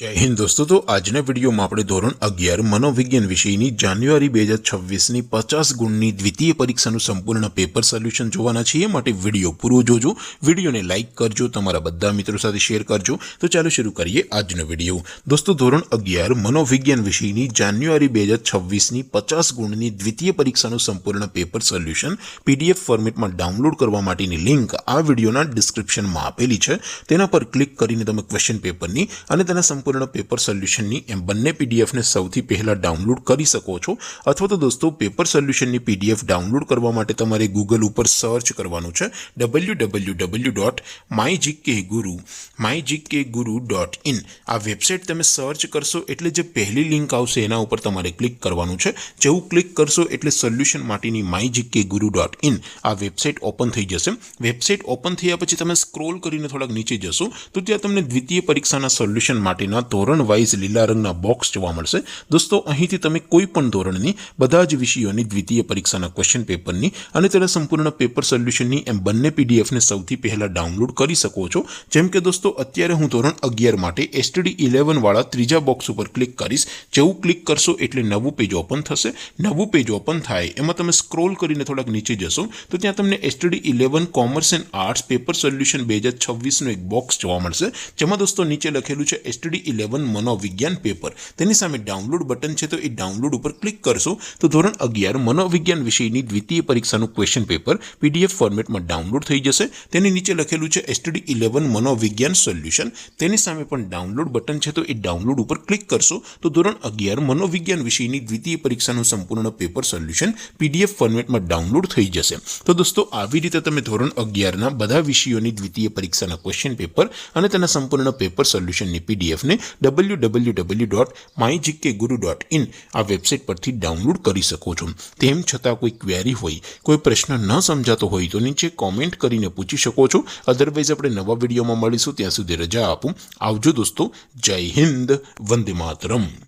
जय हिंद दोस्तों। तो आज वीडियो में આપણે ધોરણ 11 મનોવિજ્ઞાન વિષયની જાન્યુઆરી 2026ની 50 ગુણની દ્વિતીય પરીક્ષાનું સંપૂર્ણ પેપર સોલ્યુશન જોવાના છીએ। માટે વિડિયો પૂરો જોજો, વિડિયોને લાઈક કરજો, તમારા બધા મિત્રો સાથે શેર કરજો। તો ચાલો શરૂ કરીએ આજનો વિડિયો। દોસ્તો ધોરણ 11 મનોવિજ્ઞાન વિષયની જાન્યુઆરી 2026ની 50 ગુણની દ્વિતીય પરીક્ષાનું સંપૂર્ણ પેપર સોલ્યુશન પીડીએફ ફોર્મેટમાં ડાઉનલોડ કરવા માટેની લિંક આ વિડિયોના ડિસ્ક્રિપ્શનમાં આપેલી છે। તેના પર ક્લિક કરીને તમે ક્વેશ્ચન પેપરની અને તેના સંપૂર્ણ પેપર સોલ્યુશનની એમ બંને પીડીએફ ને સૌથી પહેલા ડાઉનલોડ કરી શકો છો। અથવા તો દોસ્તો પેપર સોલ્યુશનની પીડીએફ ડાઉનલોડ કરવા માટે તમારે ગૂગલ ઉપર સર્ચ કરવાનું છે www.mygkguru.in। આ વેબસાઇટ તમે સર્ચ કરશો એટલે જે પહેલી લિંક આવશે એના ઉપર તમારે ક્લિક કરવાનું છે। જેવું ક્લિક કરશો એટલે સોલ્યુશન માટેની mygkguru.in આ વેબસાઇટ ઓપન થઈ જશે। વેબસાઇટ ઓપન થયા પછી તમે સ્ક્રોલ કરીને થોડાક નીચે જશો તો ત્યાં તમને દ્વિતીય પરીક્ષાના સોલ્યુશન માટેના ધોરણ વાઇઝ લીલા રંગના બોક્સ જોવા મળશે। દોસ્તો અહીંથી તમે કોઈ પણ ધોરણની બધા જ વિષયોની દ્વિતીય પરીક્ષાના ક્વેશ્ચન પેપરની અને તેના સંપૂર્ણ પેપર સોલ્યુશનની એમ બંને પીડીએફ ને સૌથી પહેલા ડાઉનલોડ કરી શકો છો। જેમ કે દોસ્તો અત્યારે હું ધોરણ 11 માટે STD 11 વાળા ત્રીજા બોક્સ ઉપર ક્લિક કરીશ। જેવું ક્લિક કરશો એટલે નવું પેજ ઓપન થશે। નવું પેજ ઓપન થાય એમાં તમે સ્ક્રોલ કરીને થોડાક નીચે જશો તો ત્યાં તમને STD 11 commerce and arts paper solution 2026 નો એક બોક્સ જોવા મળશે। જેમાં દોસ્તો નીચે લખેલું છે STD 11 મનોવિજ્ઞાન પેપર। તેની સામે ડાઉનલોડ બટન છે, તો એ ડાઉનલોડ ઉપર ક્લિક કરશો તો ધોરણ 11 મનોવિજ્ઞાન વિષયની દ્વિતીય પરીક્ષાનું ક્વેશ્ચન પેપર પીડીએફ ફોર્મેટમાં ડાઉનલોડ થઈ જશે। તેની નીચે લખેલું છે STD 11 મનોવિજ્ઞાન સોલ્યુશન। તેની સામે પણ ડાઉનલોડ બટન છે, તો એ ડાઉનલોડ ઉપર ક્લિક કરશો તો ધોરણ 11 મનોવિજ્ઞાન વિષયની દ્વિતીય પરીક્ષાનું સંપૂર્ણ પેપર સોલ્યુશન પીડીએફ ફોર્મેટમાં ડાઉનલોડ થઈ જશે। તો દોસ્તો આવી રીતે તમે ધોરણ 11ના બધા વિષયોની દ્વિતીય પરીક્ષાના ક્વેશ્ચન પેપર અને તેના સંપૂર્ણ પેપર સોલ્યુશનની પીડીએફ ને www.mygkguru.in આ વેબસાઇટ પરથી ડાઉનલોડ કરી શકો છો। તેમ છતાં કોઈ ક્વેરી હોય, કોઈ પ્રશ્ન ન સમજાતો હોય તો નીચે કોમેન્ટ કરીને પૂછી શકો છો। અધરવાઇઝ આપણે નવા વિડીયોમાં મળીશું, ત્યાં સુધી રજા આપું। આવજો દોસ્તો, જય હિન્દ, વંદે માતરમ।